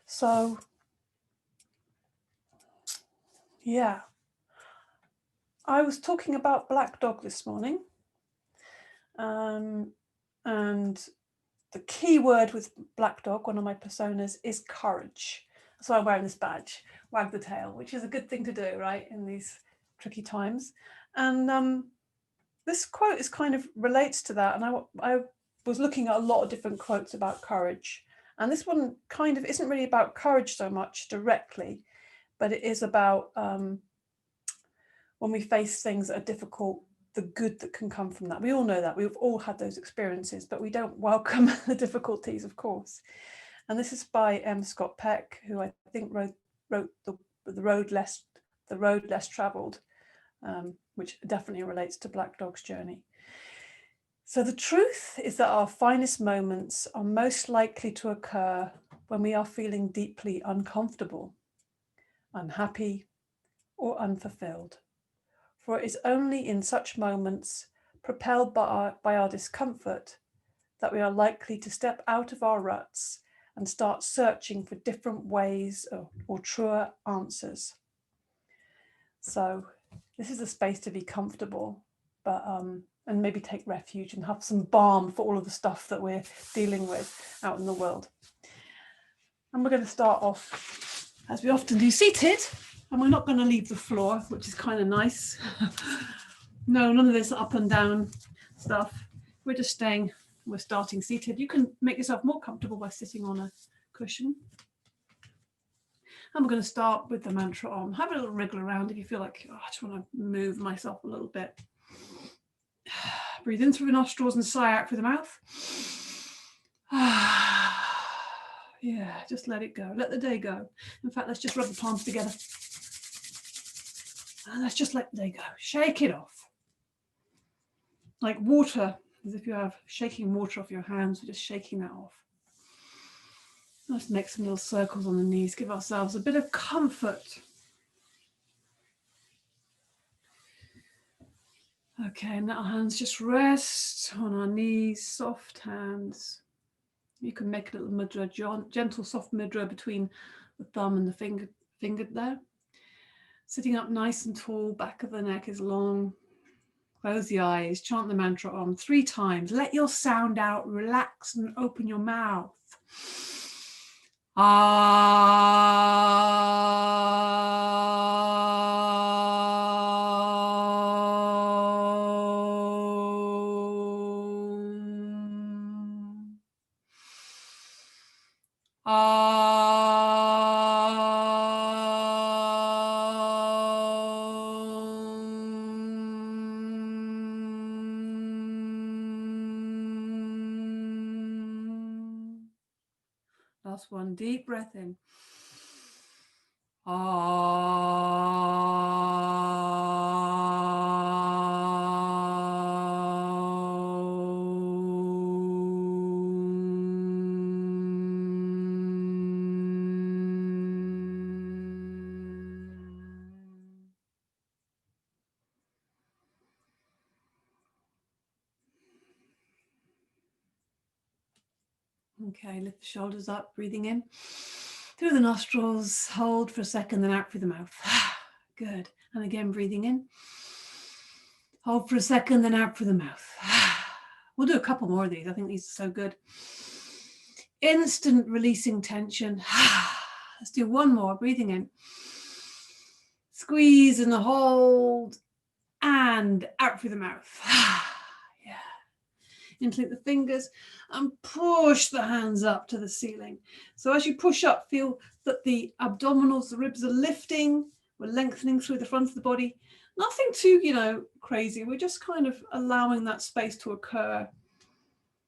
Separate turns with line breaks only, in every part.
So, yeah, I was talking about black dog this morning, and the key word with black dog, one of my personas, is courage. That's why I'm wearing this badge, wag the tail, which is a good thing to do, right, in these tricky times. And this quote is kind of relates to that, and I was looking at a lot of different quotes about courage, and this one kind of isn't really about courage so much directly, but it is about when we face things that are difficult, the good that can come from that. We all know that. We've all had those experiences, but we don't welcome the difficulties, of course. And this is by M. Scott Peck, who I think wrote the Road Less Traveled, which definitely relates to Black Dog's journey. So the truth is that our finest moments are most likely to occur when we are feeling deeply uncomfortable, unhappy, or unfulfilled. For it is only in such moments, propelled by our discomfort, that we are likely to step out of our ruts and start searching for different ways or truer answers. So this is a space to be comfortable, but and maybe take refuge and have some balm for all of the stuff that we're dealing with out in the world. And we're going to start off, as we often do, seated. And we're not going to leave the floor, which is kind of nice. No, none of this up and down stuff. We're just staying, we're starting seated. You can make yourself more comfortable by sitting on a cushion. And we're going to start with the mantra Om. Have a little wriggle around if you feel like, oh, I just want to move myself a little bit. Breathe in through the nostrils and sigh out through the mouth. Yeah, just let it go. Let the day go. In fact, let's just rub the palms together. And let's just let the day go. Shake it off. Like water, as if you have shaking water off your hands, we're just shaking that off. Let's make some little circles on the knees. Give ourselves a bit of comfort. Okay, and let our hands just rest on our knees, soft hands. You can make a little mudra, gentle soft mudra between the thumb and the finger there. Sitting up nice and tall, back of the neck is long. Close the eyes, chant the mantra Om 3 times. Let your sound out, relax and open your mouth. Last one, deep breath in. Okay, lift the shoulders up, breathing in through the nostrils, hold for a second, then out through the mouth. Good. And again, breathing in. Hold for a second, then out through the mouth. We'll do a couple more of these. I think these are so good. Instant releasing tension. Let's do one more, breathing in. Squeeze and hold, and out through the mouth. Interlink the fingers and push the hands up to the ceiling. So as you push up, feel that the abdominals, the ribs are lifting. We're lengthening through the front of the body. Nothing too, crazy. We're just kind of allowing that space to occur.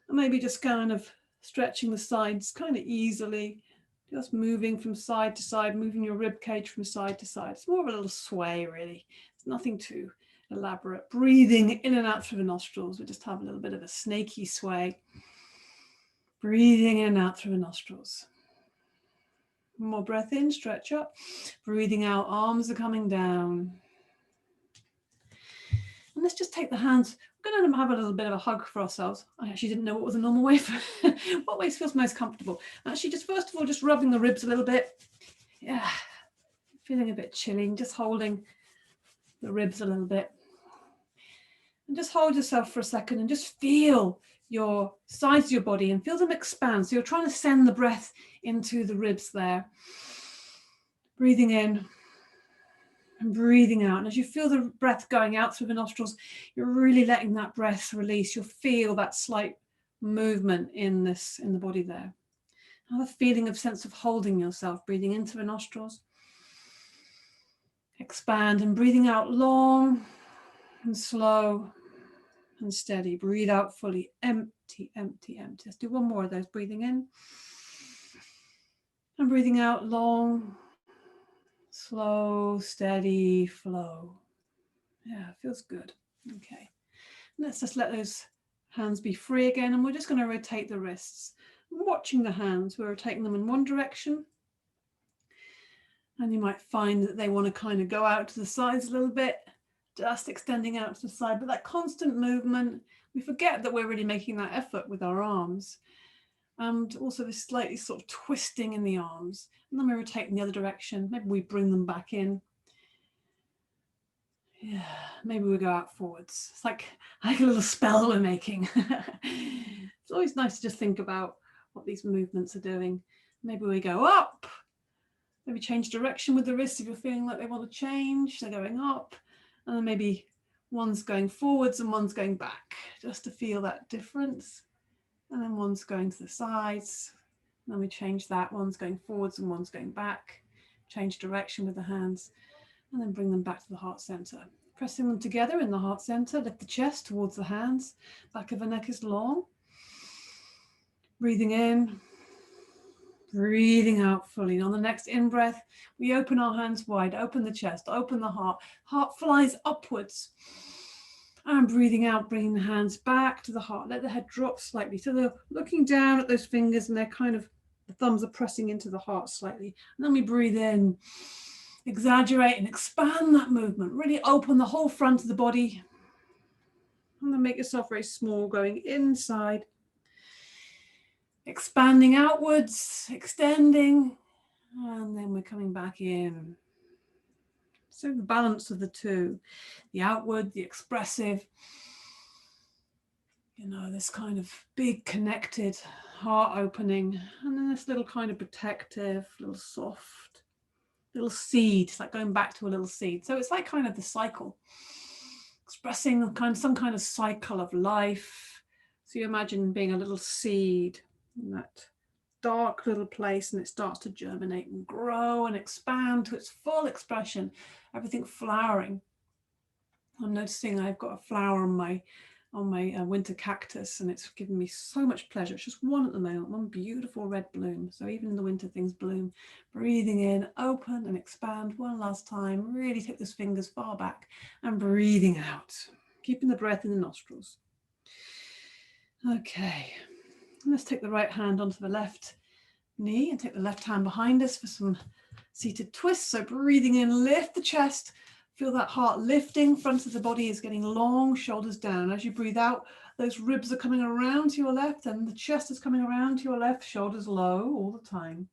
And maybe just kind of stretching the sides kind of easily. Just moving from side to side, moving your rib cage from side to side. It's more of a little sway, really. It's nothing too elaborate. Breathing in and out through the nostrils. We just have a little bit of a snaky sway. Breathing in and out through the nostrils. One more breath in, stretch up. Breathing out, arms are coming down. And let's just take the hands. We're going to have a little bit of a hug for ourselves. I actually didn't know what was a normal way for what way feels most comfortable. Actually, just first of all, just rubbing the ribs a little bit. Yeah, feeling a bit chilling, just holding the ribs a little bit. And just hold yourself for a second and just feel your sides of your body and feel them expand. So you're trying to send the breath into the ribs there. Breathing in and breathing out. And as you feel the breath going out through the nostrils, you're really letting that breath release. You'll feel that slight movement in the body there. Have a feeling of sense of holding yourself, breathing into the nostrils. Expand and breathing out long and slow and steady. Breathe out fully. Empty, empty, empty. Let's do one more of those. Breathing in and breathing out long, slow, steady flow. Yeah, it feels good. Okay. Let's just let those hands be free again, and we're just going to rotate the wrists. Watching the hands, we're rotating them in one direction, and you might find that they want to kind of go out to the sides a little bit, just extending out to the side. But that constant movement, we forget that we're really making that effort with our arms, and also this slightly sort of twisting in the arms. And then we rotate in the other direction. Maybe we bring them back in. Yeah, maybe we go out forwards. It's like a little spell we're making. It's always nice to just think about what these movements are doing. Maybe we go up. Maybe change direction with the wrists if you're feeling like they want to change. They're going up. And then maybe one's going forwards and one's going back, just to feel that difference. And then one's going to the sides. And then we change that. One's going forwards and one's going back. Change direction with the hands. And then bring them back to the heart center. Pressing them together in the heart center, lift the chest towards the hands. Back of the neck is long. Breathing in, breathing out fully. And on the next in-breath, we open our hands wide, open the chest, open the heart. Heart flies upwards. And breathing out, bringing the hands back to the heart. Let the head drop slightly. So they're looking down at those fingers and they're kind of, the thumbs are pressing into the heart slightly. And then we breathe in. Exaggerate and expand that movement. Really open the whole front of the body. And then make yourself very small, going inside. Expanding outwards, extending. And then we're coming back in. So the balance of the two. The outward, the expressive. You know, this kind of big connected heart opening. And then this little kind of protective, little soft. Little seed. It's like going back to a little seed. So it's like kind of the cycle, expressing some kind of cycle of life. So you imagine being a little seed in that dark little place, and it starts to germinate and grow and expand to its full expression, everything flowering. I'm noticing I've got a flower on my winter cactus, and it's given me so much pleasure. It's just one at the moment, one beautiful red bloom. So even in the winter things bloom. Breathing in, open and expand one last time. Really take those fingers far back and breathing out, keeping the breath in the nostrils. Okay, let's take the right hand onto the left knee and take the left hand behind us for some seated twists. So breathing in, lift the chest. Feel that heart lifting, front of the body is getting long, shoulders down. As you breathe out, those ribs are coming around to your left and the chest is coming around to your left, shoulders low all the time.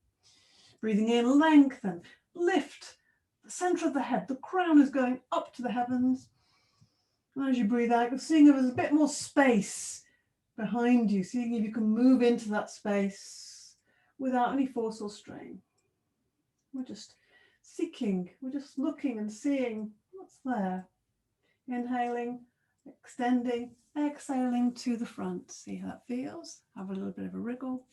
Breathing in, lengthen, lift the center of the head. The crown is going up to the heavens. And as you breathe out, you're seeing if there's a bit more space behind you, seeing if you can move into that space without any force or strain. We're just seeking, we're just looking and seeing what's there. Inhaling, extending, exhaling to the front. See how that feels. Have a little bit of a wriggle.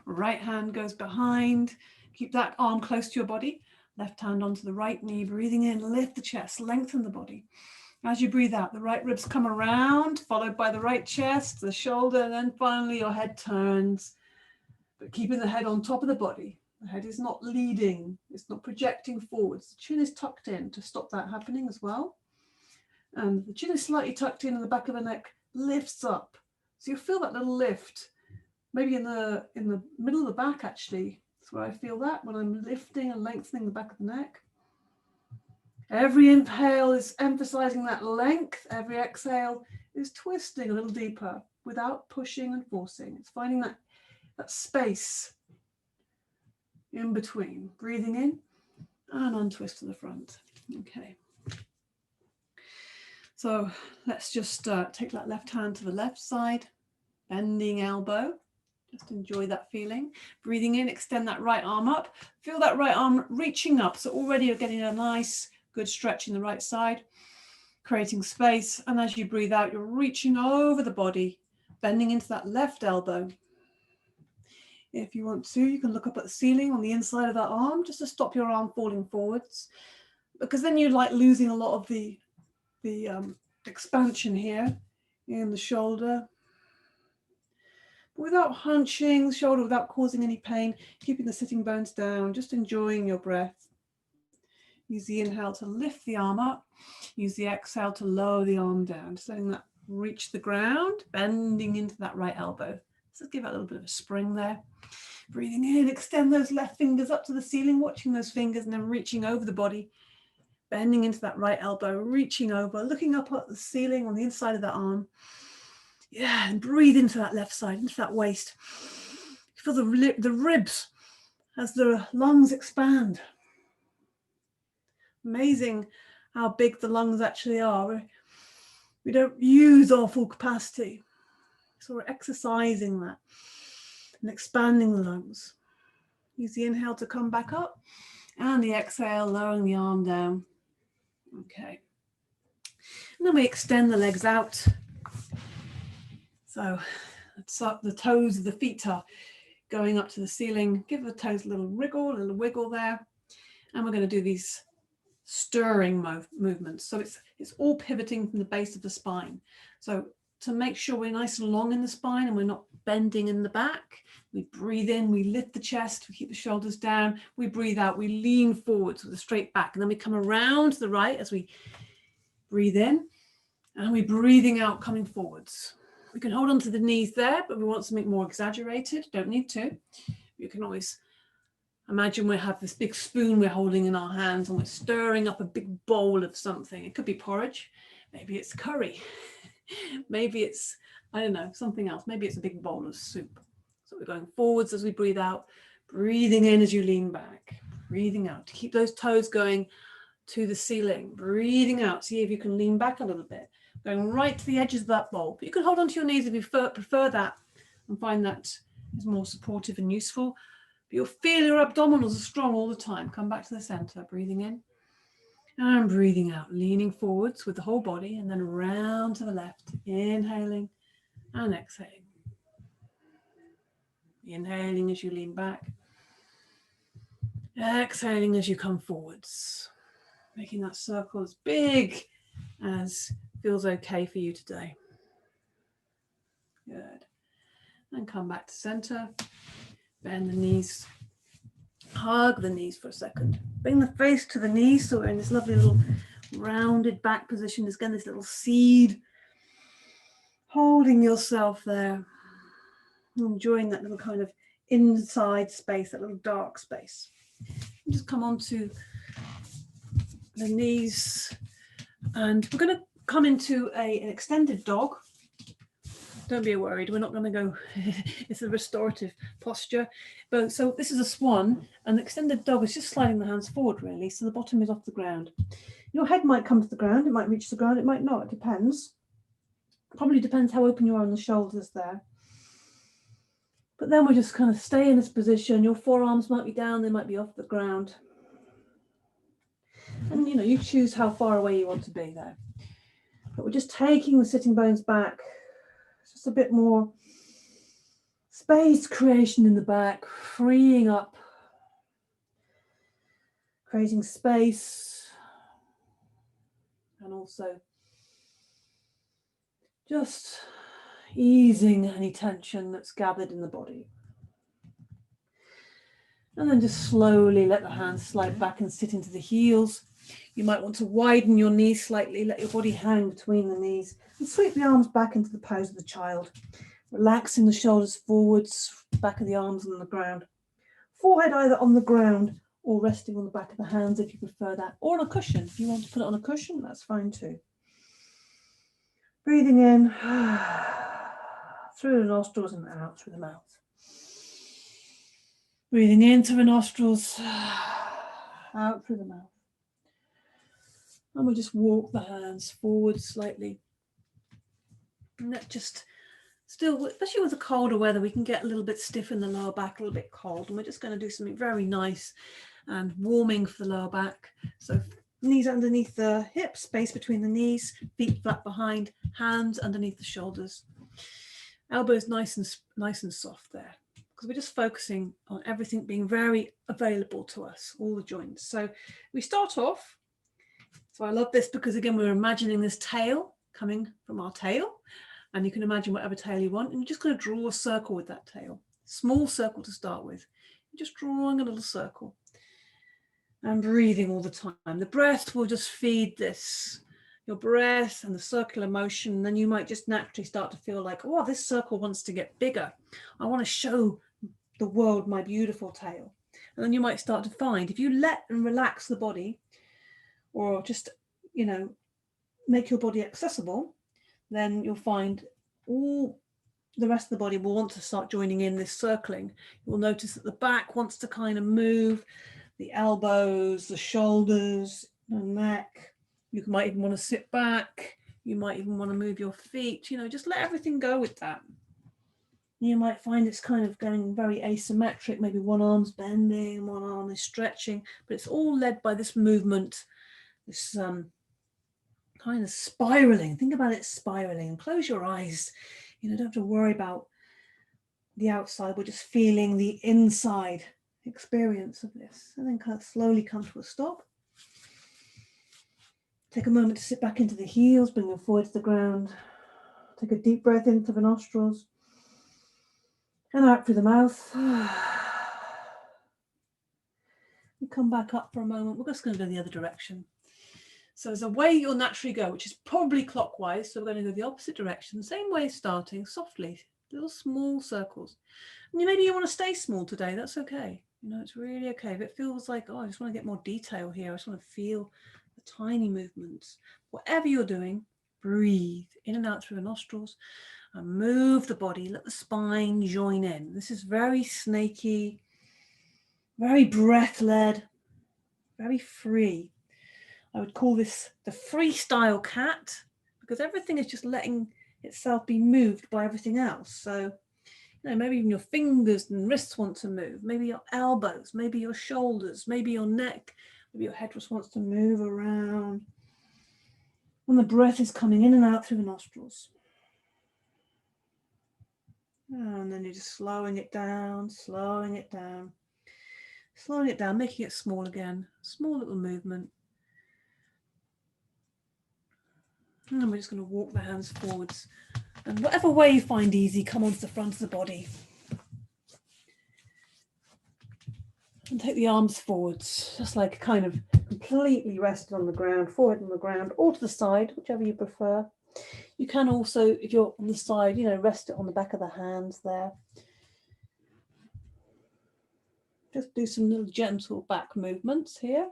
Right hand goes behind. Keep that arm close to your body. Left hand onto the right knee. Breathing in, lift the chest, lengthen the body. As you breathe out, the right ribs come around, followed by the right chest, the shoulder, and then finally your head turns, but keeping the head on top of the body. The head is not leading, it's not projecting forwards. The chin is tucked in to stop that happening as well. And the chin is slightly tucked in and the back of the neck lifts up. So you feel that little lift, maybe in the middle of the back actually. That's where I feel that when I'm lifting and lengthening the back of the neck. Every inhale is emphasizing that length. Every exhale is twisting a little deeper without pushing and forcing. It's finding that space in between. Breathing in and untwist to the front. Okay. So let's just take that left hand to the left side, bending elbow. Just enjoy that feeling. Breathing in, extend that right arm up. Feel that right arm reaching up. So already you're getting a nice, good stretch in the right side, creating space. And as you breathe out, you're reaching over the body, bending into that left elbow. If you want to, you can look up at the ceiling on the inside of that arm, just to stop your arm falling forwards. Because then you're like losing a lot of the expansion here in the shoulder. Without hunching the shoulder, without causing any pain, keeping the sitting bones down, just enjoying your breath. Use the inhale to lift the arm up. Use the exhale to lower the arm down, just letting that reach the ground, bending into that right elbow. So give it a little bit of a spring there. Breathing in, extend those left fingers up to the ceiling, watching those fingers and then reaching over the body, bending into that right elbow, reaching over, looking up at the ceiling on the inside of that arm. Yeah, and breathe into that left side, into that waist. Feel the ribs as the lungs expand. Amazing how big the lungs actually are. We don't use our full capacity. So we're exercising that and expanding the lungs. Use the inhale to come back up and the exhale, lowering the arm down. Okay. And then we extend the legs out. So the toes of the feet are going up to the ceiling. Give the toes a little wiggle there. And we're going to do these stirring movements. So it's all pivoting from the base of the spine. So to make sure we're nice and long in the spine and we're not bending in the back, we breathe in, we lift the chest, we keep the shoulders down, we breathe out, we lean forwards with a straight back, and then we come around to the right as we breathe in, and we're breathing out, coming forwards. We can hold on to the knees there, but we want something more exaggerated. Don't need to. You can always imagine we have this big spoon we're holding in our hands and we're stirring up a big bowl of something. It could be porridge. Maybe it's curry. Maybe it's, I don't know, something else. Maybe it's a big bowl of soup. So we're going forwards as we breathe out, breathing in as you lean back, breathing out to keep those toes going to the ceiling, breathing out. See if you can lean back a little bit, going right to the edges of that bowl. But you can hold onto your knees if you prefer that and find that is more supportive and useful. But you'll feel your abdominals are strong all the time. Come back to the center, breathing in and breathing out, leaning forwards with the whole body and then around to the left, inhaling and exhaling. Inhaling as you lean back, exhaling as you come forwards, making that circle as big as feels okay for you today. Good. And come back to center, bend the knees, hug the knees for a second. Bring the face to the knees so we're in this lovely little rounded back position. There's again this little seed, holding yourself there, enjoying that little kind of inside space, that little dark space. And just come onto the knees and we're going to come into an extended dog. Don't be worried, we're not going to go, it's a restorative posture. But so this is a swan, and the extended dog is just sliding the hands forward really, so the bottom is off the ground. Your head might come to the ground, it might reach the ground, it might not, it depends. Probably depends how open you are on the shoulders there. But then we just kind of stay in this position. Your forearms might be down, they might be off the ground. And you know, you choose how far away you want to be there. But we're just taking the sitting bones back. Just a bit more space creation in the back, freeing up, creating space, and also just easing any tension that's gathered in the body. And then just slowly let the hands slide back and sit into the heels. You might want to widen your knees slightly, let your body hang between the knees, and sweep the arms back into the pose of the child, relaxing the shoulders forwards, back of the arms on the ground. Forehead either on the ground or resting on the back of the hands if you prefer that, or on a cushion. If you want to put it on a cushion, that's fine too. Breathing in through the nostrils and out through the mouth. Breathing in through the nostrils, out through the mouth. And we just walk the hands forward slightly. And that just still, especially with the colder weather, we can get a little bit stiff in the lower back, a little bit cold. And we're just going to do something very nice and warming for the lower back. So knees underneath the hips, space between the knees, feet flat behind, hands underneath the shoulders. Elbows nice and soft there, because we're just focusing on everything being very available to us, all the joints. So we start off. So I love this because, again, we're imagining this tail coming from our tail, and you can imagine whatever tail you want, and you're just going to draw a circle with that tail. Small circle to start with. You're just drawing a little circle and breathing all the time. The breath will just feed this. Your breath and the circular motion, and then you might just naturally start to feel like, oh, this circle wants to get bigger. I want to show the world my beautiful tail. And then you might start to find, if you let and relax the body, or just, you know, make your body accessible, then you'll find all the rest of the body will want to start joining in this circling. You'll notice that the back wants to kind of move, the elbows, the shoulders, the neck. You might even want to sit back. You might even want to move your feet. You know, just let everything go with that. You might find it's kind of going very asymmetric. Maybe one arm's bending, one arm is stretching, but it's all led by this movement, this kind of spiraling. Think about it spiraling, and close your eyes. You know, don't have to worry about the outside. We're just feeling the inside experience of this, and then kind of slowly come to a stop. Take a moment to sit back into the heels, bring your forehead to the ground. Take a deep breath in through the nostrils and out through the mouth. We come back up for a moment. We're just going to go the other direction. So there's a way you'll naturally go, which is probably clockwise. So we're going to go the opposite direction. Same way, starting softly, little small circles. And maybe you want to stay small today. That's okay. You know, it's really okay. If it feels like, oh, I just want to get more detail here, I just want to feel the tiny movements. Whatever you're doing, breathe in and out through the nostrils and move the body. Let the spine join in. This is very snaky, very breath-led, very free. I would call this the freestyle cat, because everything is just letting itself be moved by everything else. So, you know, maybe even your fingers and wrists want to move, maybe your elbows, maybe your shoulders, maybe your neck, maybe your head just wants to move around. And the breath is coming in and out through the nostrils. And then you're just slowing it down, slowing it down, slowing it down, making it small again, small little movement. And then we're just going to walk the hands forwards. And whatever way you find easy, come onto the front of the body. And take the arms forwards, just like kind of completely rested on the ground, forward on the ground, or to the side, whichever you prefer. You can also, if you're on the side, you know, rest it on the back of the hands there. Just do some little gentle back movements here.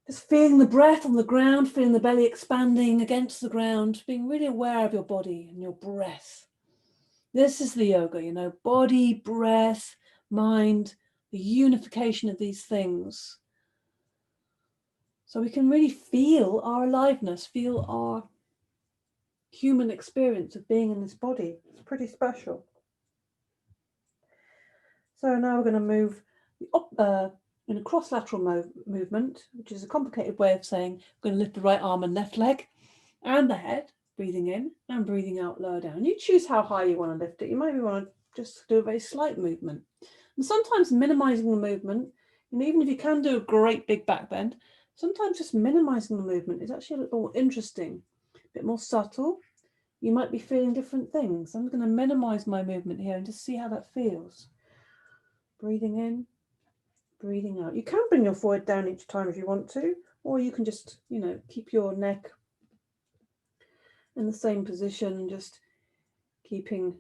Just feeling the breath on the ground, feeling the belly expanding against the ground, being really aware of your body and your breath. This is the yoga, you know, body, breath, mind, the unification of these things. So we can really feel our aliveness, feel our human experience of being in this body. It's pretty special. So now we're going to move in a cross-lateral movement, which is a complicated way of saying we're going to lift the right arm and left leg and the head, breathing in and breathing out lower down. You choose how high you want to lift it. You might want to just do a very slight movement. And sometimes minimizing the movement, and even if you can do a great big back bend, sometimes just minimizing the movement is actually a little more interesting, a bit more subtle. You might be feeling different things. I'm going to minimize my movement here and just see how that feels. Breathing in, breathing out. You can bring your forehead down each time if you want to, or you can just, you know, keep your neck in the same position, just keeping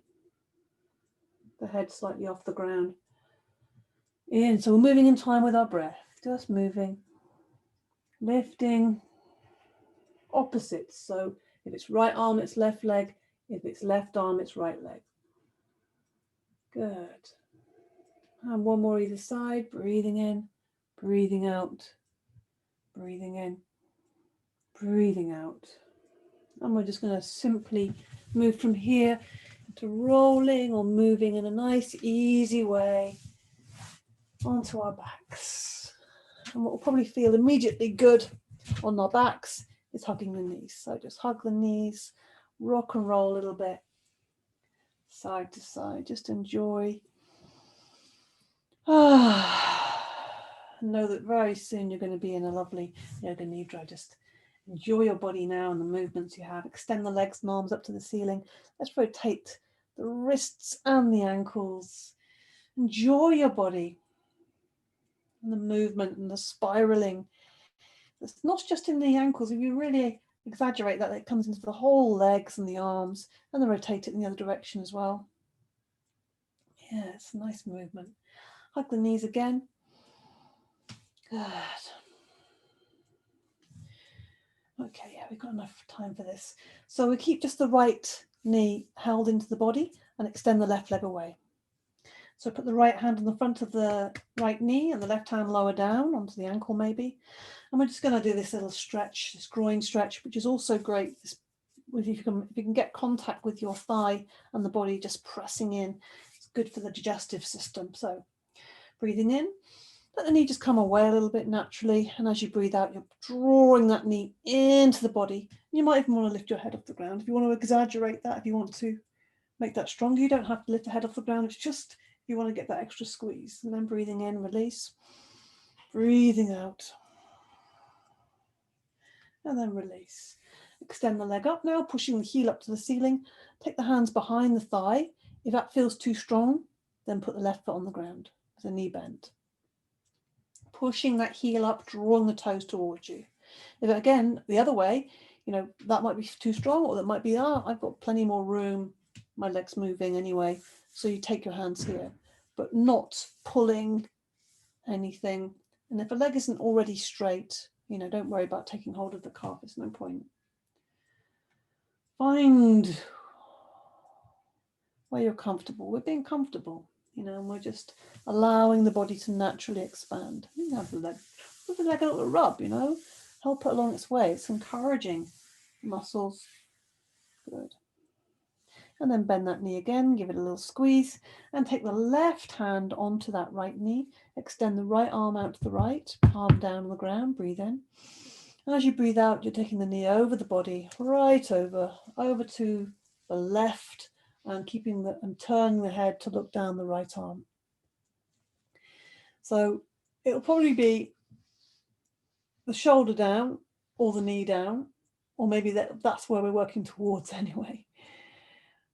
the head slightly off the ground. In. So we're moving in time with our breath, just moving, lifting, opposites. So if it's right arm, it's left leg. If it's left arm, it's right leg. Good. And one more either side, breathing in, breathing out, breathing in, breathing out. And we're just going to simply move from here to rolling or moving in a nice, easy way onto our backs. And what will probably feel immediately good on our backs is hugging the knees. So just hug the knees, rock and roll a little bit, side to side. Just enjoy. Know that very soon you're going to be in a lovely Yoga Nidra. Just enjoy your body now and the movements you have. Extend the legs and arms up to the ceiling. Let's rotate the wrists and the ankles. Enjoy your body and the movement and the spiraling. It's not just in the ankles. If you really exaggerate that, it comes into the whole legs and the arms, and then rotate it in the other direction as well. Yeah, it's a nice movement. Hug the knees again. Good. Okay, yeah, we've got enough time for this. So we keep just the right knee held into the body and extend the left leg away. So put the right hand on the front of the right knee and the left hand lower down onto the ankle maybe. And we're just going to do this little stretch, this groin stretch, which is also great. If you can get contact with your thigh and the body just pressing in, it's good for the digestive system. So breathing in, let the knee just come away a little bit naturally. And as you breathe out, you're drawing that knee into the body. You might even want to lift your head off the ground. If you want to exaggerate that, if you want to make that stronger, you don't have to lift the head off the ground. It's just you want to get that extra squeeze. And then breathing in, release. Breathing out. And then release. Extend the leg up now, pushing the heel up to the ceiling. Take the hands behind the thigh. If that feels too strong, then put the left foot on the ground with the knee bent. Pushing that heel up, drawing the toes towards you. If again, the other way, that might be too strong, or that might be, I've got plenty more room, my leg's moving anyway. So you take your hands here, but not pulling anything. And if a leg isn't already straight, don't worry about taking hold of the calf. There's no point. Find where you're comfortable. We're being comfortable, and we're just allowing the body to naturally expand. You can have the leg, give the leg a little rub, help it along its way. It's encouraging muscles. Good. And then bend that knee again, give it a little squeeze, and take the left hand onto that right knee. Extend the right arm out to the right, palm down on the ground, breathe in. And as you breathe out, you're taking the knee over the body, right over to the left, and turning the head to look down the right arm. So it'll probably be the shoulder down or the knee down, or maybe that's where we're working towards anyway.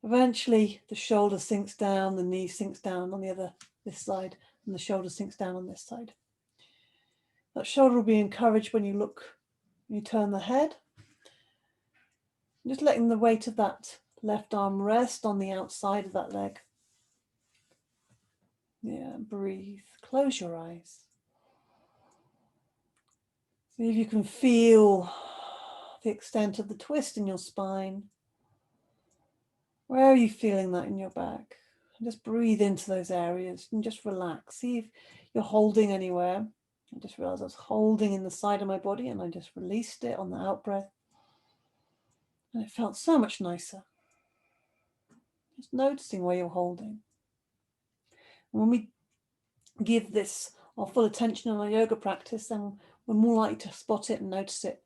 Eventually the shoulder sinks down, the knee sinks down on this side, and the shoulder sinks down on this side. That shoulder will be encouraged when you turn the head. Just letting the weight of that left arm rest on the outside of that leg. Yeah, breathe. Close your eyes. See if you can feel the extent of the twist in your spine. Where are you feeling that in your back? And just breathe into those areas and just relax. See if you're holding anywhere. I just realized I was holding in the side of my body and I just released it on the out breath. And it felt so much nicer. Just noticing where you're holding. And when we give this our full attention in our yoga practice, then we're more likely to spot it and notice it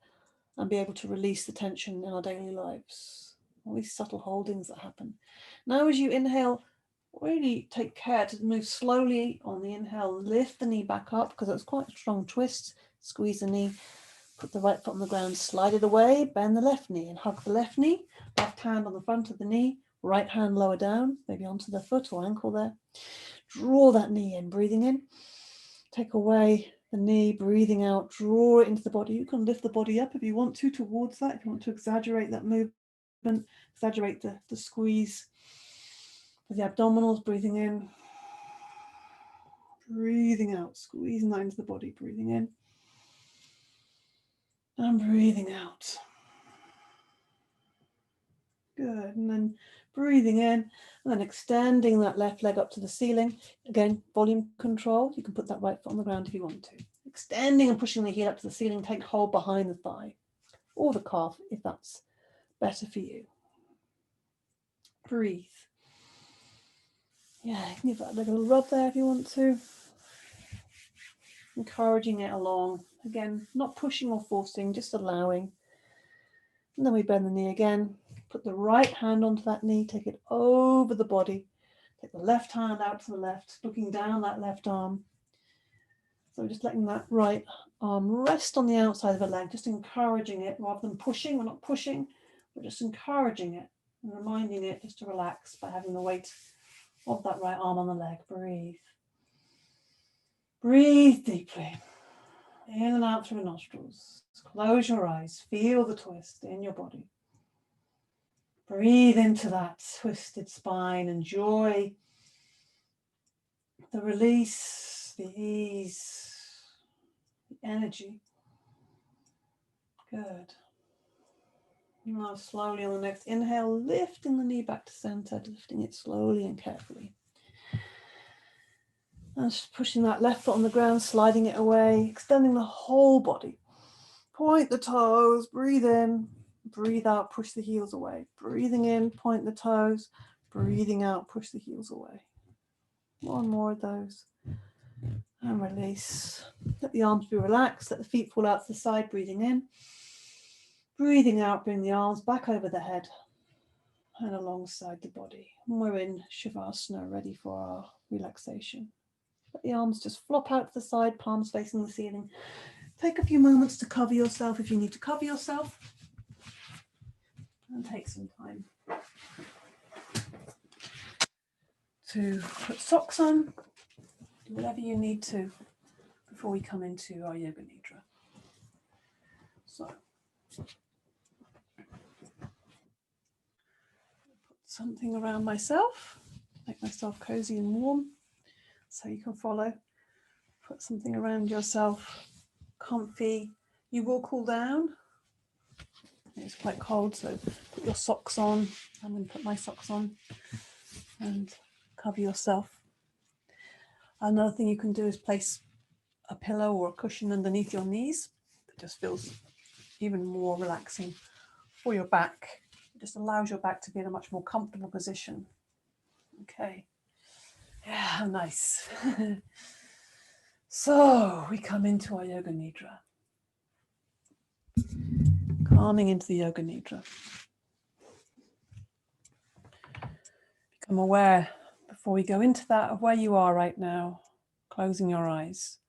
and be able to release the tension in our daily lives. All these subtle holdings that happen. Now as you inhale, really take care to move slowly on the inhale. Lift the knee back up because it's quite a strong twist. Squeeze the knee, put the right foot on the ground, slide it away, bend the left knee and hug the left knee. Left hand on the front of the knee, right hand lower down, maybe onto the foot or ankle there. Draw that knee in, breathing in. Take away the knee, breathing out, draw it into the body. You can lift the body up if you want to towards that, if you want to exaggerate that movement, exaggerate the squeeze for the abdominals, breathing in, breathing out, squeezing that into the body, breathing in and breathing out. Good, and then breathing in and then extending that left leg up to the ceiling. Again, volume control. You can put that right foot on the ground if you want to. Extending and pushing the heel up to the ceiling. Take hold behind the thigh or the calf if that's better for you. Breathe. Yeah, you can give that leg a little rub there if you want to. Encouraging it along. Again, not pushing or forcing, just allowing. And then we bend the knee again. Put the right hand onto that knee, take it over the body. Take the left hand out to the left, looking down that left arm. So just letting that right arm rest on the outside of the leg, just encouraging it rather than pushing. We're not pushing, we're just encouraging it and reminding it just to relax by having the weight of that right arm on the leg. Breathe. Breathe deeply. In and out through the nostrils. Close your eyes. Feel the twist in your body. Breathe into that twisted spine. Enjoy the release, the ease, the energy. Good. Now slowly on the next inhale, lifting the knee back to center, lifting it slowly and carefully. And just pushing that left foot on the ground, sliding it away, extending the whole body. Point the toes, breathe in, breathe out, push the heels away. Breathing in, point the toes, breathing out, push the heels away. One more of those. And release. Let the arms be relaxed, let the feet fall out to the side, breathing in. Breathing out, bring the arms back over the head and alongside the body. And we're in Shavasana, ready for our relaxation. Let the arms just flop out to the side, palms facing the ceiling. Take a few moments to cover yourself if you need to cover yourself. And take some time to put socks on, do whatever you need to before we come into our Yoga Nidra. So, put something around myself, make myself cozy and warm so you can follow. Put something around yourself, comfy. You will cool down. It's quite cold, so put your socks on. I'm going to put my socks on and cover yourself. Another thing you can do is place a pillow or a cushion underneath your knees. It just feels even more relaxing for your back. It just allows your back to be in a much more comfortable position. Okay. Yeah, nice. So we come into our Yoga Nidra. Calming into the Yoga Nidra. Become aware, before we go into that, of where you are right now, closing your eyes.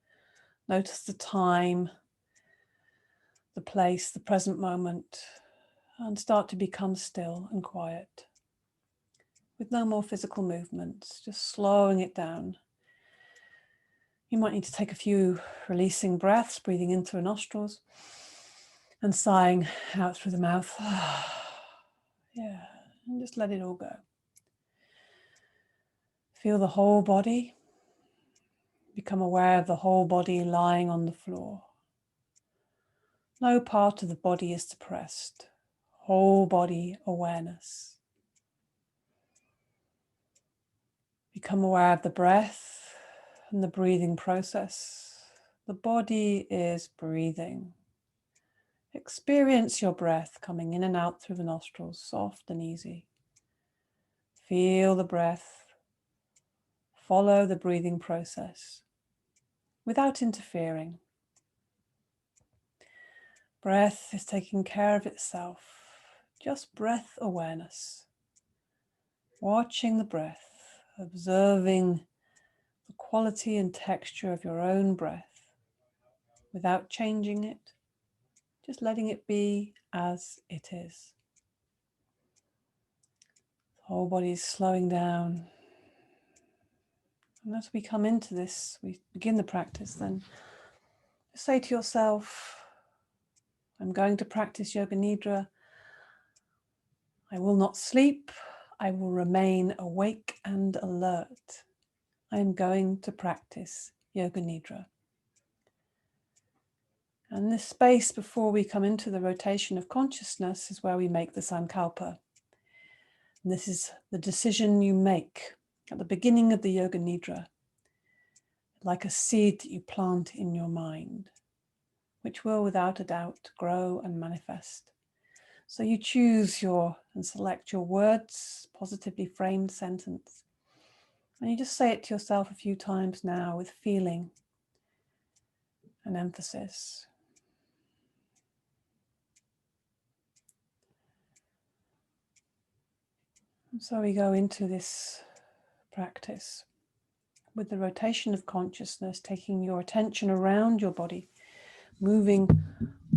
Notice the time, the place, the present moment, and start to become still and quiet. With no more physical movements, just slowing it down. You might need to take a few releasing breaths, breathing in through the nostrils and sighing out through the mouth. Yeah, and just let it all go. Feel the whole body. Become aware of the whole body lying on the floor. No part of the body is suppressed. Whole body awareness. Become aware of the breath and the breathing process. The body is breathing. Experience your breath coming in and out through the nostrils, soft and easy. Feel the breath. Follow the breathing process without interfering. Breath is taking care of itself. Just breath awareness. Watching the breath, observing the quality and texture of your own breath without changing it. Just letting it be as it is. The whole body is slowing down. And as we come into this, we begin the practice, then say to yourself, I'm going to practice Yoga Nidra. I will not sleep. I will remain awake and alert. I am going to practice Yoga Nidra. And this space before we come into the rotation of consciousness is where we make the sankalpa. And this is the decision you make at the beginning of the Yoga Nidra, like a seed that you plant in your mind, which will without a doubt grow and manifest. So you choose and select your words, positively framed sentence. And you just say it to yourself a few times now with feeling and emphasis. And so we go into this practice with the rotation of consciousness, taking your attention around your body, moving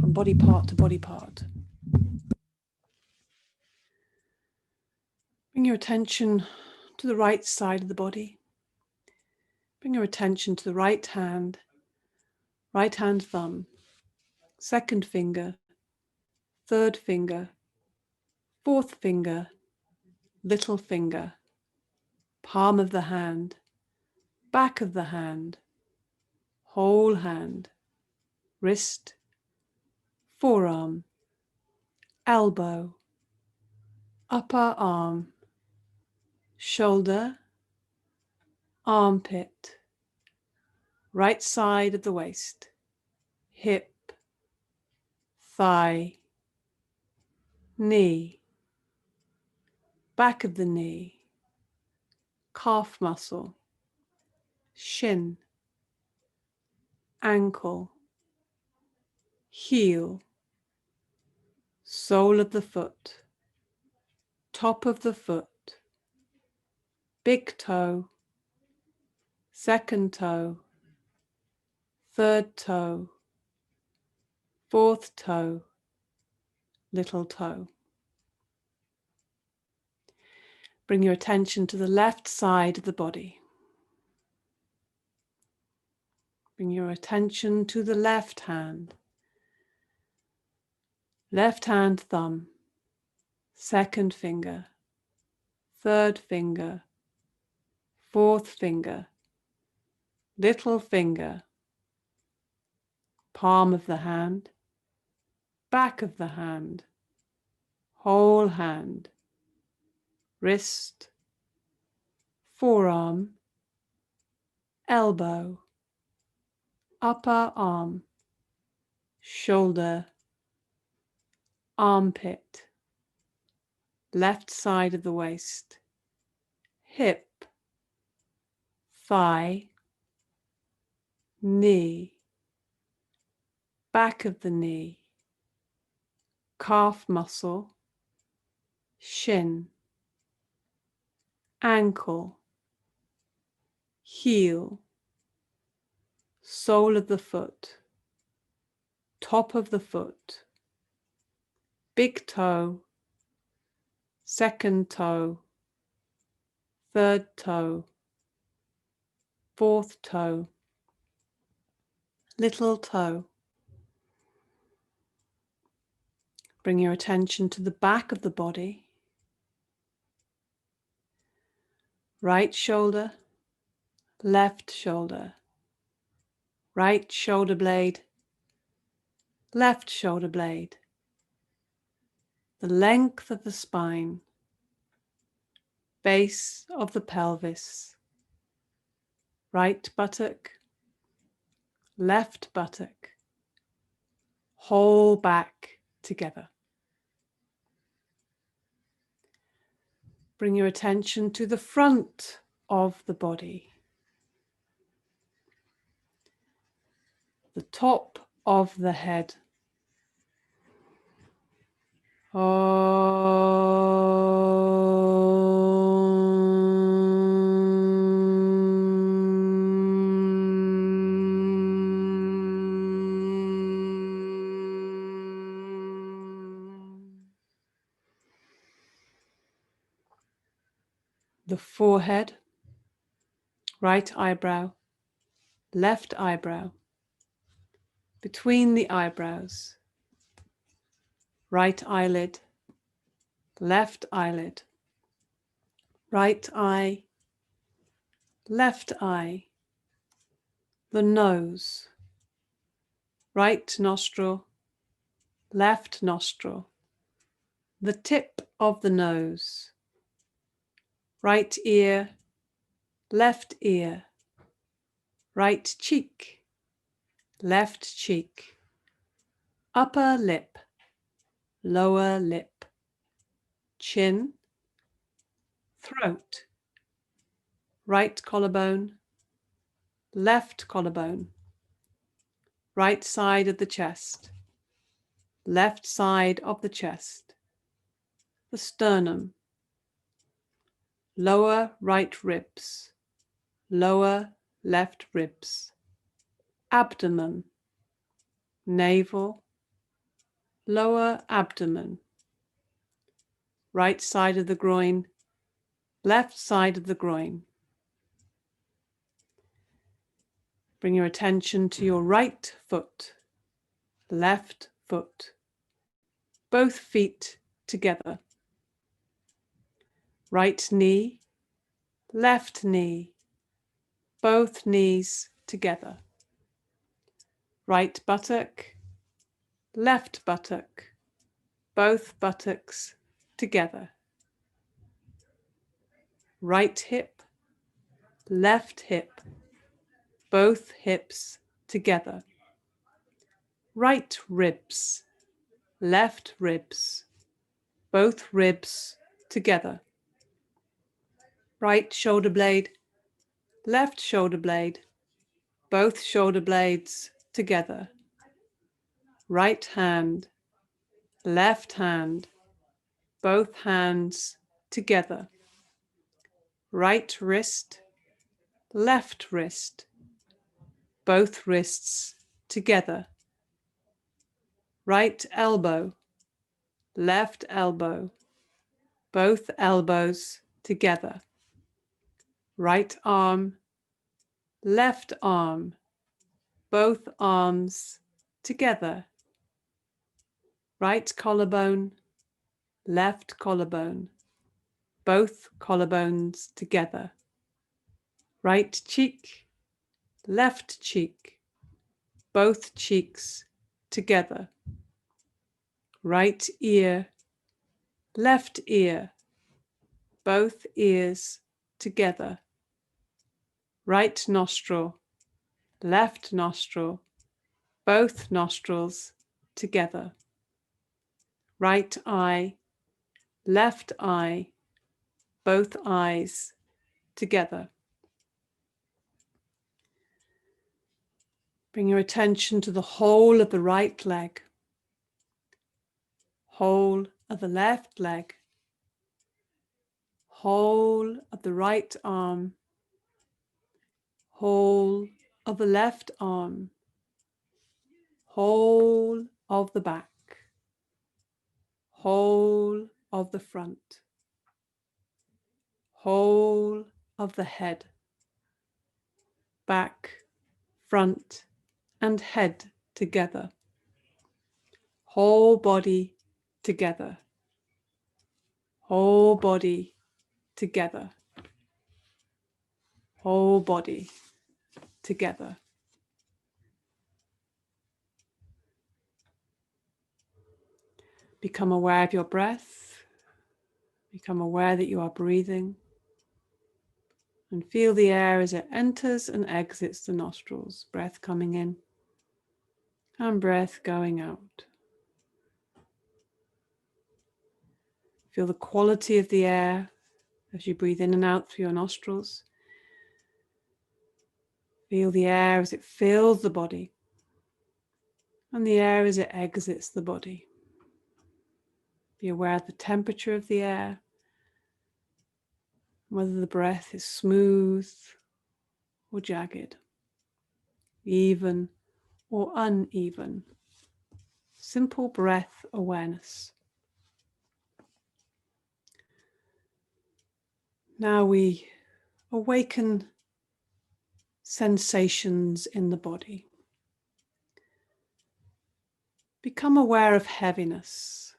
from body part to body part. Bring your attention to the right side of the body. Bring your attention to the right hand thumb, second finger, third finger, fourth finger, little finger, palm of the hand, back of the hand, whole hand, wrist, forearm, elbow, upper arm, shoulder, armpit, right side of the waist, hip, thigh, knee, back of the knee, calf muscle, shin, ankle, heel, sole of the foot, top of the foot, big toe, second toe, third toe, fourth toe, little toe. Bring your attention to the left side of the body. Bring your attention to the left hand thumb, second finger, third finger, fourth finger, little finger, palm of the hand, back of the hand, whole hand, wrist, forearm, elbow, upper arm, shoulder, armpit, left side of the waist, hip, thigh, knee, back of the knee, calf muscle, shin, ankle, heel, sole of the foot, top of the foot, big toe, second toe, third toe, fourth toe, little toe. Bring your attention to the back of the body, right shoulder, left shoulder, right shoulder blade, left shoulder blade, the length of the spine, base of the pelvis, right buttock, left buttock, whole back together. Bring your attention to the front of the body, the top of the head. The forehead, right eyebrow, left eyebrow, between the eyebrows, right eyelid, left eyelid, right eye, left eye, the nose, right nostril, left nostril, the tip of the nose, right ear, left ear, right cheek, left cheek, upper lip, lower lip, chin, throat, right collarbone, left collarbone, right side of the chest, left side of the chest, the sternum, lower right ribs, lower left ribs, abdomen, navel, lower abdomen, right side of the groin, left side of the groin. Bring your attention to your right foot, left foot, both feet together. Right knee, left knee, both knees together. Right buttock, left buttock, both buttocks together. Right hip, left hip, both hips together. Right ribs, left ribs, both ribs together. Right shoulder blade, left shoulder blade, both shoulder blades together. Right hand, left hand, both hands together. Right wrist, left wrist, both wrists together. Right elbow, left elbow, both elbows together. Right arm, left arm, both arms together. Right collarbone, left collarbone, both collarbones together. Right cheek, left cheek, both cheeks together. Right ear, left ear, both ears together. Right nostril, left nostril, both nostrils together. Right eye, left eye, both eyes together. Bring your attention to the whole of the right leg, whole of the left leg, whole of the right arm, whole of the left arm, whole of the back, whole of the front, whole of the head, back, front, and head together, whole body together, whole body together, whole body together. Become aware of your breath. Become aware that you are breathing. And feel the air as it enters and exits the nostrils. Breath coming in and breath going out. Feel the quality of the air as you breathe in and out through your nostrils. Feel the air as it fills the body and the air as it exits the body. Be aware of the temperature of the air, whether the breath is smooth or jagged, even or uneven. Simple breath awareness. Now we awaken sensations in the body. Become aware of heaviness.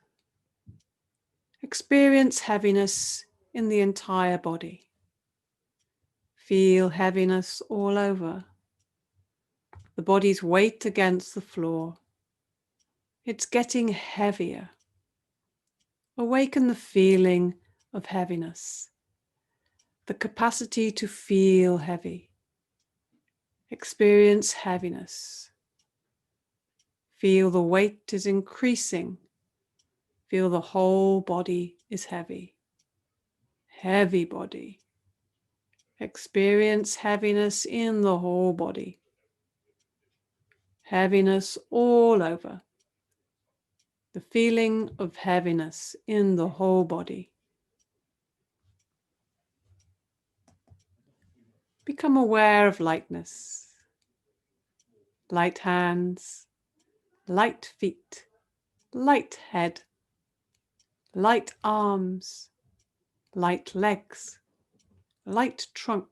Experience heaviness in the entire body. Feel heaviness all over. The body's weight against the floor. It's getting heavier. Awaken the feeling of heaviness, the capacity to feel heavy. Experience heaviness. Feel the weight is increasing. Feel the whole body is heavy. Heavy body. Experience heaviness in the whole body. Heaviness all over. The feeling of heaviness in the whole body. Become aware of lightness. Light hands, light feet, light head, light arms, light legs, light trunk.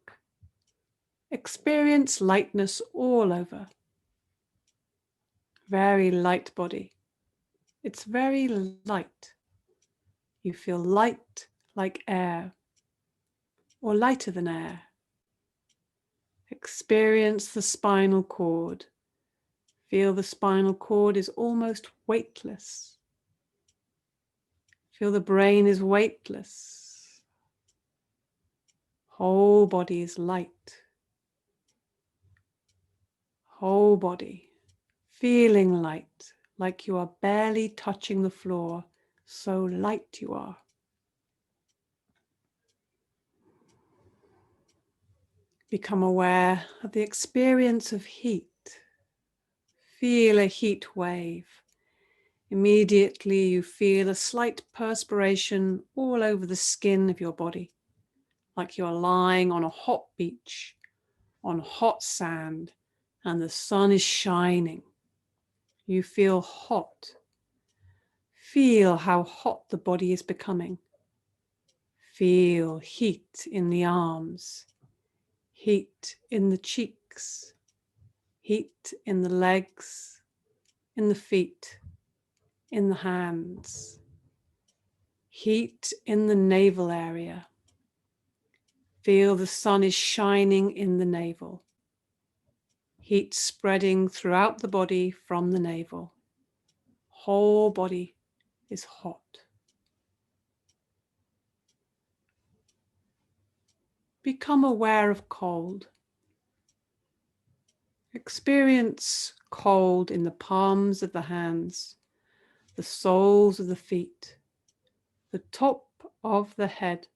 Experience lightness all over. Very light body. It's very light. You feel light like air, or lighter than air. Experience the spinal cord. Feel the spinal cord is almost weightless. Feel the brain is weightless. Whole body is light. Whole body, feeling light, like you are barely touching the floor, so light you are. Become aware of the experience of heat. Feel a heat wave. Immediately you feel a slight perspiration all over the skin of your body, like you're lying on a hot beach, on hot sand, and the sun is shining. You feel hot. Feel how hot the body is becoming. Feel heat in the arms, heat in the cheeks, heat in the legs, in the feet, in the hands, heat in the navel area. Feel the sun is shining in the navel, heat spreading throughout the body from the navel. Whole body is hot. Become aware of cold. Experience cold in the palms of the hands, the soles of the feet, the top of the head.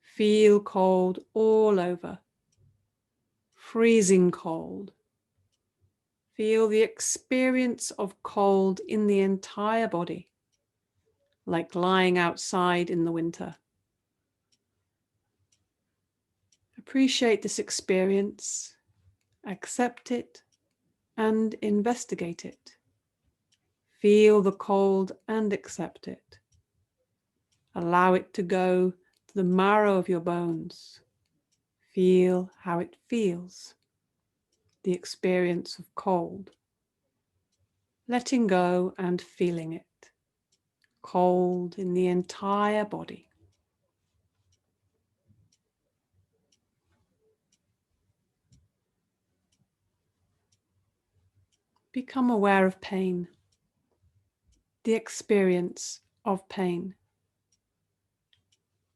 Feel cold all over, freezing cold. Feel the experience of cold in the entire body, like lying outside in the winter. Appreciate this experience, accept it, and investigate it. Feel the cold and accept it. Allow it to go to the marrow of your bones. Feel how it feels, the experience of cold. Letting go and feeling it. Cold in the entire body. Become aware of pain, the experience of pain.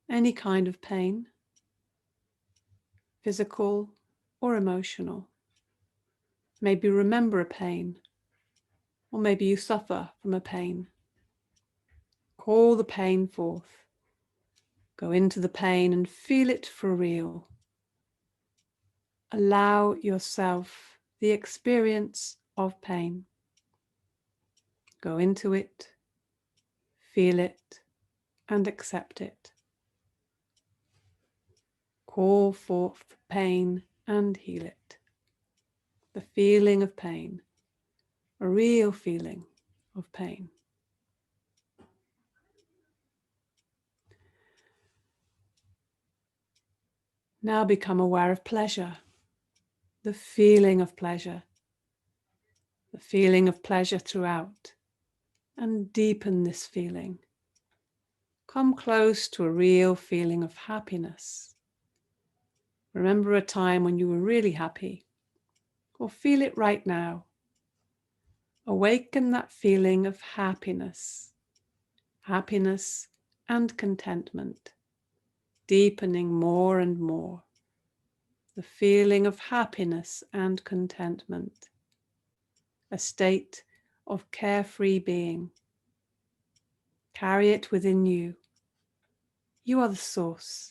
Any kind of pain, physical or emotional. Maybe remember a pain, or maybe you suffer from a pain. Call the pain forth. Go into the pain and feel it for real. Allow yourself the experience of pain. Go into it, feel it, and accept it. Call forth pain and heal it. The feeling of pain, a real feeling of pain. Now become aware of pleasure, the feeling of pleasure, the feeling of pleasure throughout, and deepen this feeling. Come close to a real feeling of happiness. Remember a time when you were really happy, or feel it right now. Awaken that feeling of happiness and contentment, deepening more and more. The feeling of happiness and contentment, a state of carefree being. Carry it within you. You are the source.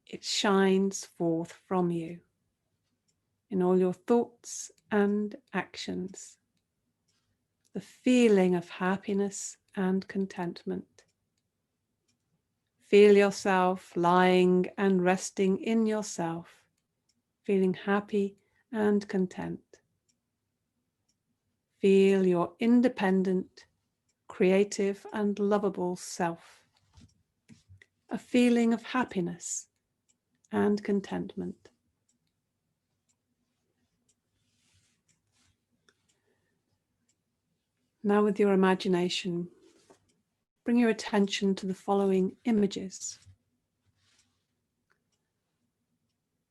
It shines forth from you in all your thoughts and actions. The feeling of happiness and contentment. Feel yourself lying and resting in yourself, feeling happy and content. Feel your independent, creative and lovable self. A feeling of happiness and contentment. Now with your imagination, bring your attention to the following images.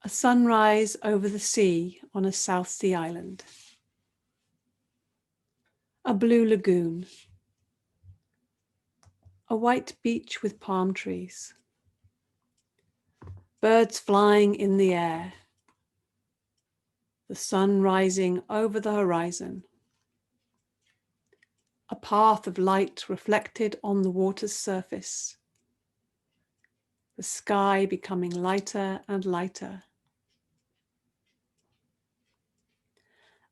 A sunrise over the sea on a South Sea island. A blue lagoon. A white beach with palm trees. Birds flying in the air. The sun rising over the horizon. A path of light reflected on the water's surface. The sky becoming lighter and lighter.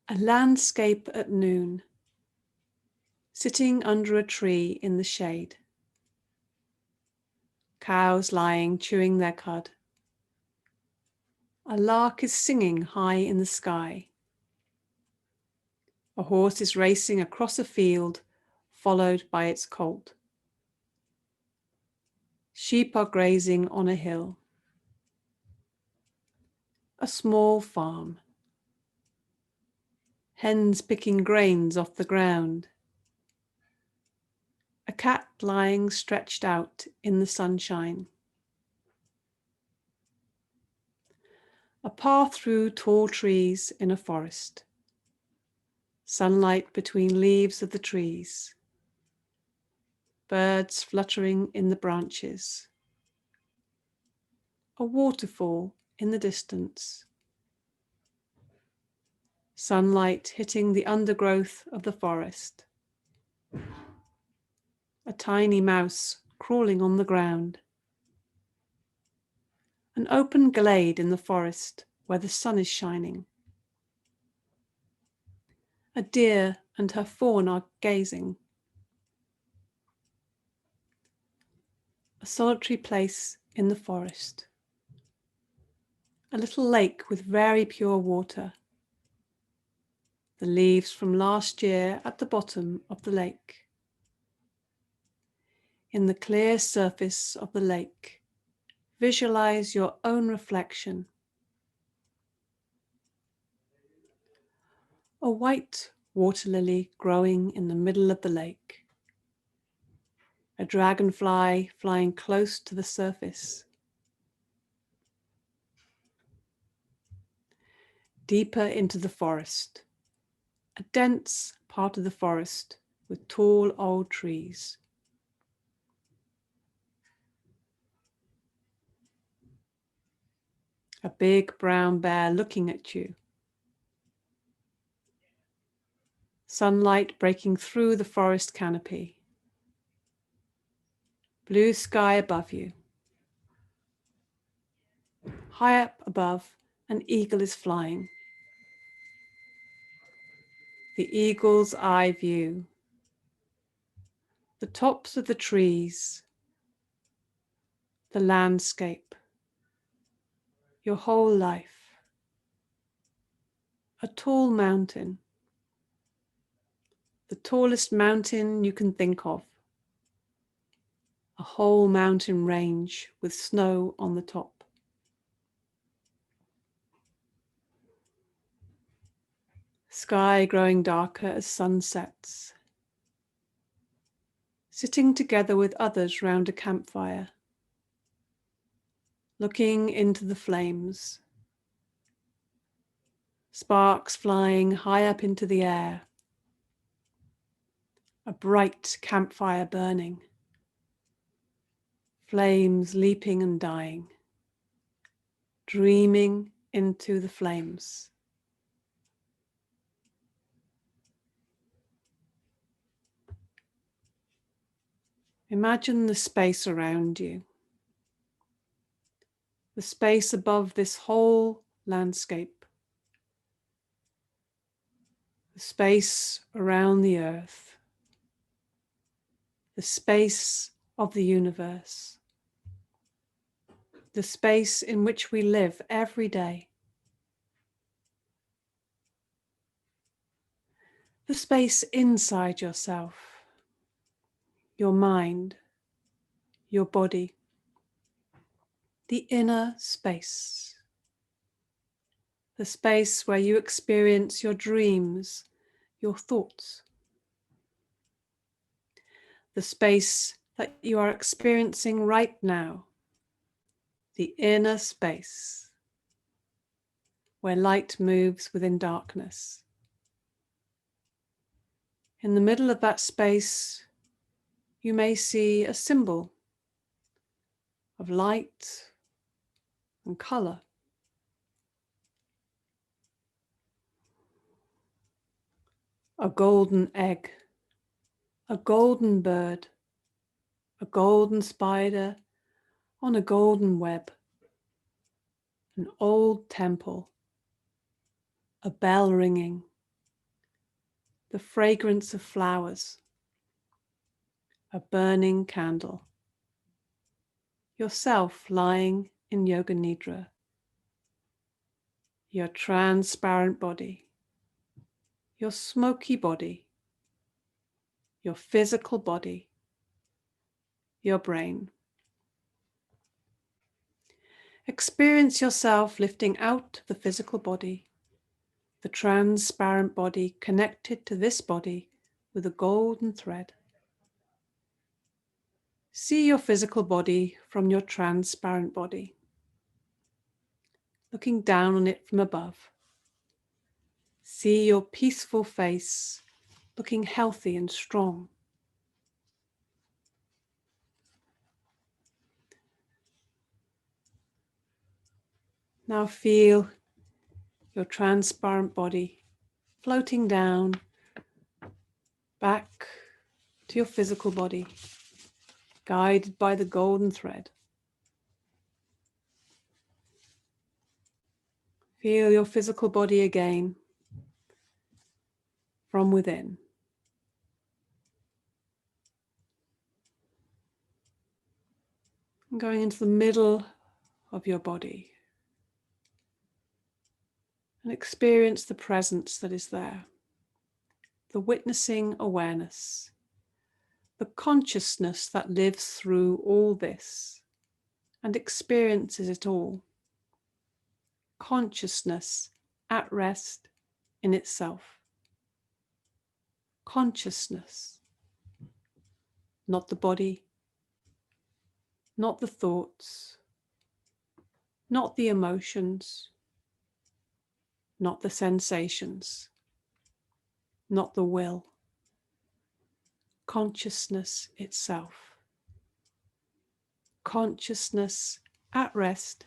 A landscape at noon, sitting under a tree in the shade. Cows lying, chewing their cud. A lark is singing high in the sky. A horse is racing across a field, followed by its colt. Sheep are grazing on a hill. A small farm. Hens picking grains off the ground. A cat lying stretched out in the sunshine. A path through tall trees in a forest. Sunlight between leaves of the trees. Birds fluttering in the branches. A waterfall in the distance. Sunlight hitting the undergrowth of the forest. A tiny mouse crawling on the ground. An open glade in the forest where the sun is shining. A deer and her fawn are gazing. A solitary place in the forest. A little lake with very pure water. The leaves from last year at the bottom of the lake. In the clear surface of the lake, visualize your own reflection. A white water lily growing in the middle of the lake. A dragonfly flying close to the surface. Deeper into the forest, a dense part of the forest with tall old trees. A big brown bear looking at you. Sunlight breaking through the forest canopy. Blue sky above you. High up above, an eagle is flying. The eagle's eye view. The tops of the trees. The landscape. Your whole life. A tall mountain. The tallest mountain you can think of. A whole mountain range with snow on the top. Sky growing darker as sun sets. Sitting together with others round a campfire. Looking into the flames. sparks flying high up into the air, a bright campfire burning, flames leaping and dying, dreaming into the flames. Imagine the space around you, the space above this whole landscape, the space around the earth, the space of the universe, the space in which we live every day, the space inside yourself, your mind, your body, the inner space, the space where you experience your dreams, your thoughts, the space that you are experiencing right now, the inner space where light moves within darkness. In the middle of that space, you may see a symbol of light and color. A golden egg, a golden bird, a golden spider on a golden web, an old temple, a bell ringing, the fragrance of flowers, a burning candle, yourself lying in Yoga Nidra, your transparent body, your smoky body, your physical body, your brain. Experience yourself lifting out the physical body, the transparent body connected to this body with a golden thread. See your physical body from your transparent body, looking down on it from above. See your peaceful face, looking healthy and strong. Now feel your transparent body floating down back to your physical body, guided by the golden thread. Feel your physical body again from within. And going into the middle of your body and experience the presence that is there, the witnessing awareness, the consciousness that lives through all this and experiences it all. Consciousness at rest in itself. Consciousness, not the body, not the thoughts, not the emotions, not the sensations, not the will. Consciousness itself. Consciousness at rest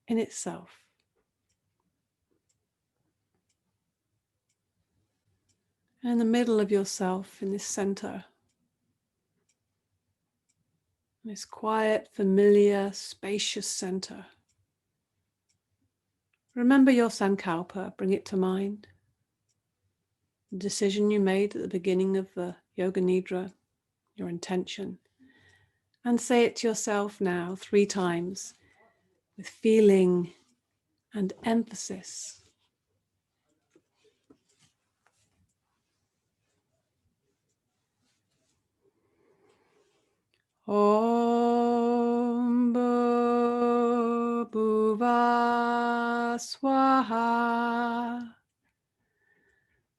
in itself. And in the middle of yourself, in this center, this quiet, familiar, spacious center, remember your sankalpa, bring it to mind. The decision you made at the beginning of the Yoga Nidra, your intention, and say it to yourself now 3 times with feeling and emphasis. Om Bhuva Swaha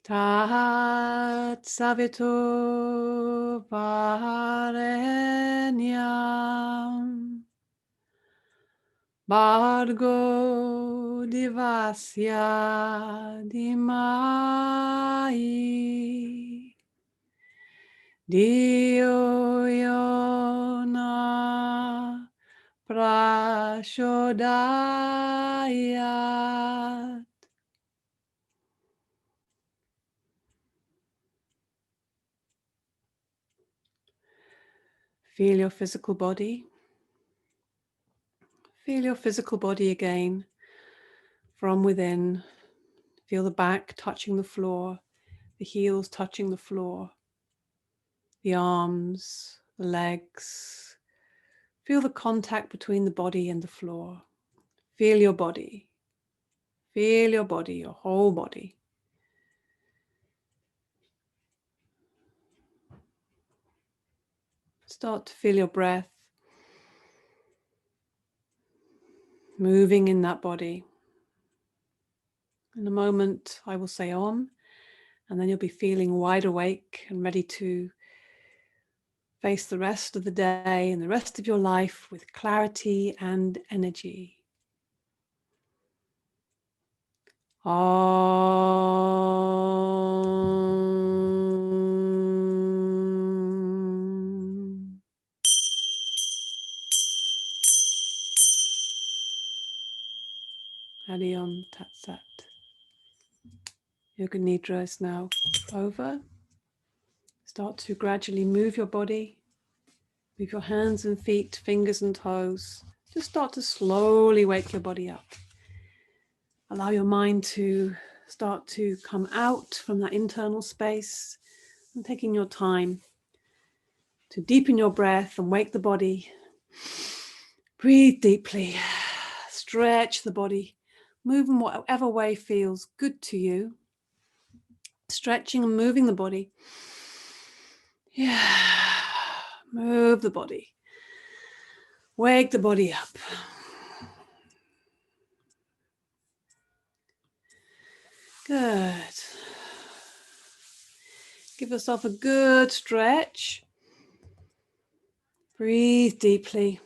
Tat Savitur Varenyam Bhargo divasya dimai Dio yona prashodayat. Feel your physical body. Feel your physical body again from within. Feel the back touching the floor, the heels touching the floor, the arms, the legs. Feel the contact between the body and the floor. Feel your body. Feel your body, your whole body. Start to feel your breath moving in that body. In a moment, I will say Om, and then you'll be feeling wide awake and ready to face the rest of the day and the rest of your life with clarity and energy. Om. Hadi Om Tat Sat. Yoga Nidra is now over. Start to gradually move your body. Move your hands and feet, fingers and toes. Just start to slowly wake your body up. Allow your mind to start to come out from that internal space and taking your time to deepen your breath and wake the body. Breathe deeply. Stretch the body. Move in whatever way feels good to you. Stretching and moving the body. Yeah. Move the body. Wake the body up. Good. Give yourself a good stretch. Breathe deeply.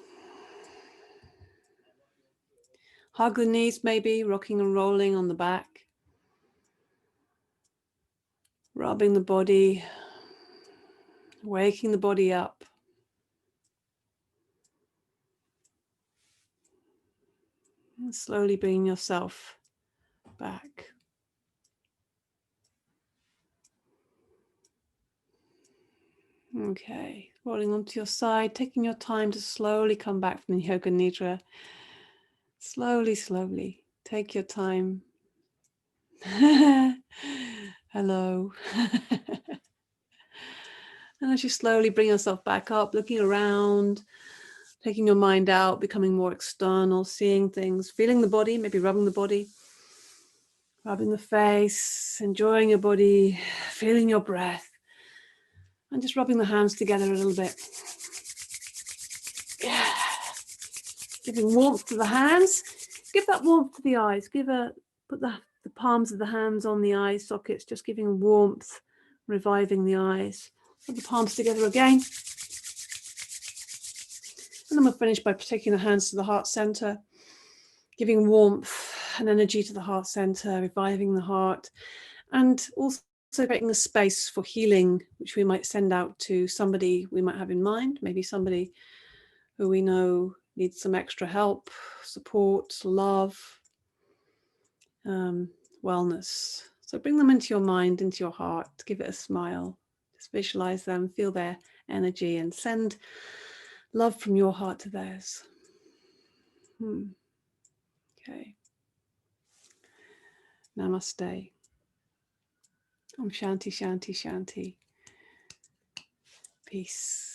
Hug the knees maybe, rocking and rolling on the back. Rubbing the body. Waking the body up. And slowly bringing yourself back. Okay, rolling onto your side, taking your time to slowly come back from the Yoga Nidra. Slowly, slowly. Take your time. Hello. And as you slowly bring yourself back up, looking around, taking your mind out, becoming more external, seeing things, feeling the body, maybe rubbing the body, rubbing the face, enjoying your body, feeling your breath, and just rubbing the hands together a little bit. Yeah. Giving warmth to the hands. Give that warmth to the eyes. Put the palms of the hands on the eye sockets, just giving warmth, reviving the eyes. Put the palms together again. And then we'll finish by taking the hands to the heart center, giving warmth and energy to the heart center, reviving the heart, and also creating a space for healing, which we might send out to somebody we might have in mind, maybe somebody who we know needs some extra help, support, love, wellness. So bring them into your mind, into your heart, give it a smile, just visualize them, feel their energy, and send love from your heart to theirs. Okay. Namaste. Om Shanti, Shanti, Shanti. Peace.